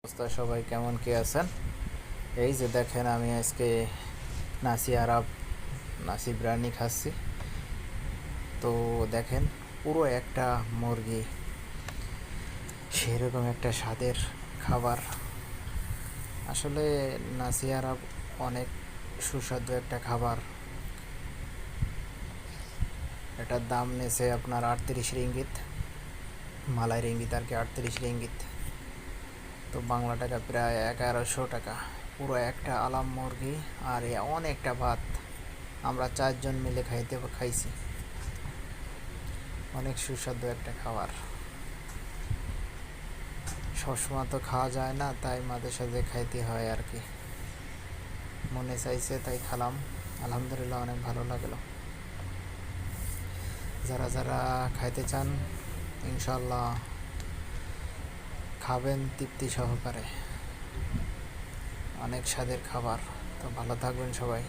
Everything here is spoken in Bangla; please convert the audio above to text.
অবস্থা সবাই কেমন কি আছেন? এই যে দেখেন আমি আজকে নাসি আরব নাসি বিরিয়ানি খাচ্ছি। তো দেখেন পুরো একটা মুরগি, সেরকম একটা স্বাদের খাবার। আসলে নাসি আরব অনেক সুস্বাদু একটা খাবার। এটার দাম নেছে আপনার 38 রিঙ্গিত, মালাই রিঙ্গিত আর কি, 38 রিঙ্গিত। তো বাংলা টাকা প্রায় 1100 টাকা। পুরো একটা আলাম মুরগি আর অনেকটা ভাত। আমরা 4 জন মিলে খাইছি। অনেক সুস্বাদু একটা খাবার। সবসময় তো খাওয়া যায় না, তাই মাঝে সাঝে খাইতে হয় আর কি। মনে চাইছে তাই খালাম। আলহামদুলিল্লাহ, অনেক ভালো লাগলো। যারা যারা খাইতে চান ইনশাল্লাহ খাবেন তৃপ্তি সহকারে। অনেক স্বাদের খাবার। তো ভালো থাকবেন সবাই।